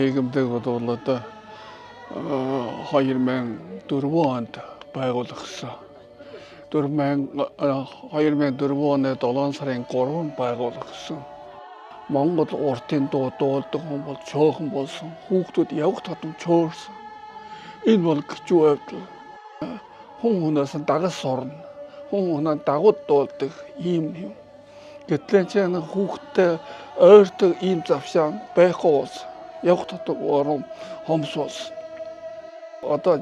Нийгэмдэг болоод 2004 онд байгуулагдсан. 2004 оны 7 сарын 3-нд байгуулагдсан. Монгол уртын дуу дуулдаг хүн бол цөөхөн болсон. Хүүхдүүд явах тутам цөөрсөн. Энэ бол гिचүү явдал. Хүн хүнээс дагаж сурна. Хүн хүнээ дагууд дуулдаг ийм юм. Гэтэл ч нэг хүүхдтэй ойртог ийм завшаан байхгүй болсон. Явах тутам орон хомсвол. Одоо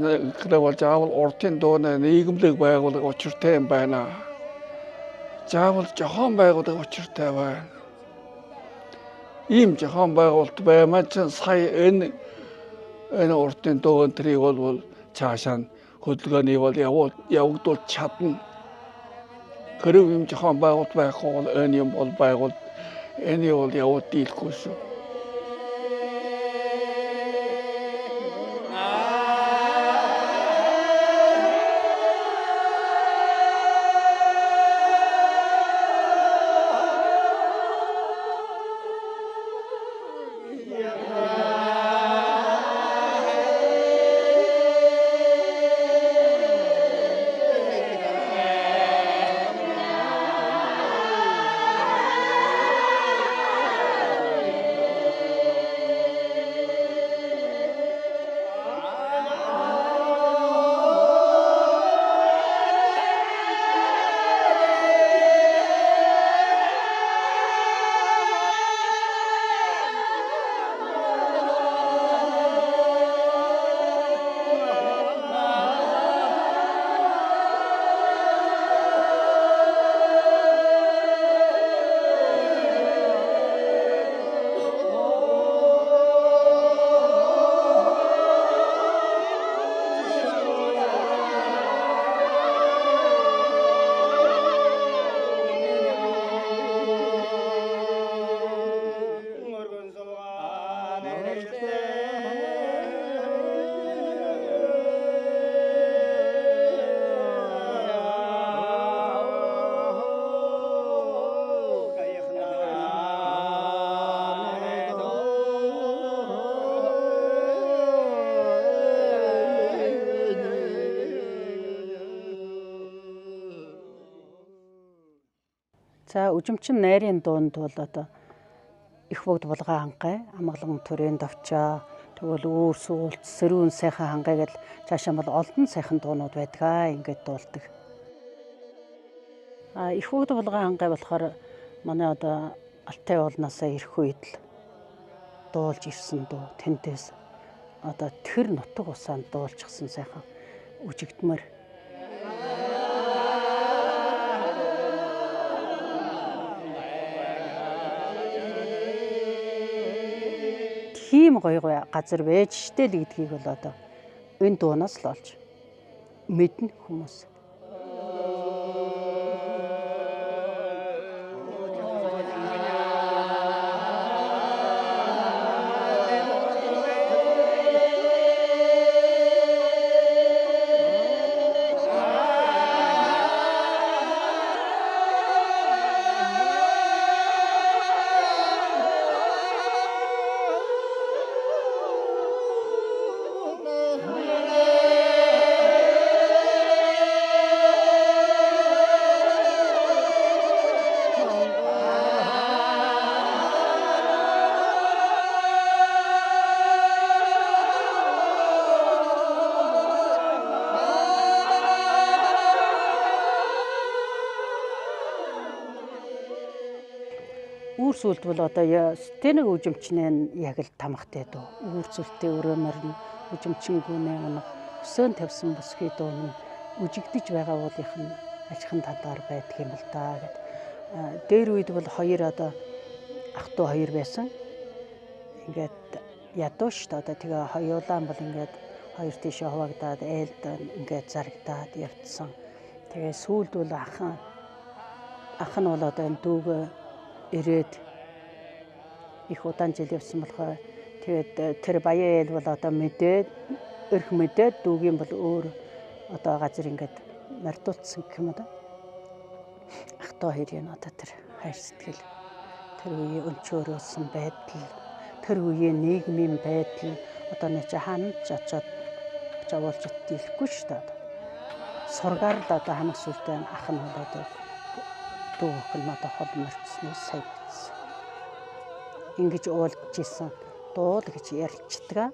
бол заавал уртын дууны нийгэмлэг байгууллага учиртай юм байна. Заавал зохион байгууллага учиртай байна. Ийм зохион байгуулалт баймаа ч сая энэ уртын дуу энтрийг бол цаашаа хөдөлгөөний бол явагдуулж чадна. Хэрэг юм зохион байгуулалт байхгүй бол энэ юм бол байгуул энэ бол яваад дийлэхгүй шүү. За үжимчин найрын дуунд бол одоо их богд булгай хангай, амгалан төрийн давчаа, тэгвэл үүр суулт, сэрүүн сайхан хангай гэдэл цаашаа бол олон сайхан дуунууд байдгаа ингээд дуулдаг. Их богд булгай хангай болохоор манай одоо Алтай уулнаасаа ирэх үед л дуулж ирсэн дуу. Тэндээс одоо тэр нутаг усаанд дуулчихсан сайхан үжигдмэр. Тийм гоё газар байж штэ л гэдгийг бол одоо энэ дуунаас л олж мэднэ хүмүүс. Үүр сүлд бол одоо тэнэг үжимчнээ яг л тамхтай дуу. Үүр сүлтээ өрөмөрн үжимчин гүнээ унах өсөөн тавьсан бүсгүй дуу нь үжигдэж байгаа уулынх нь ажихан талаар байдаг юм л даа гэд. дээр үед бол хоёр одоо ах トゥ хоёр байсан. Ингээд ядуу шүү дээ. Одоо тэгээ хоёулаа бол ингээд хоёр тийшээ хуваагдаад ээлд ингээд зарагдаад явцсан. Тэгээ сүүлд бол ах нь бол одоо энэ дүүгээ ирээд их удаан жил явсан болохоор тэгээд тэр баян ээл бол одоо эрх мэдээд дүүгийн бол өөр одоо газар ингээд мордуулсан гэх юм уу да. Ах トゥ хоёрын одоо тэр хайр сэтгэл, тэр үеийн өнчөөрөөсөн байдал, тэр үеийн нийгмийн байдал одоо нэг чи ханаж очоод уулж идэлгүй шүү дээ. Сургаар л одоо хамаг сүртэй ах нь бол одоо дүүх нь одоо хол морцсны сая битсэн. Ингэж уулж исэн дуул гэж ярилцдаг.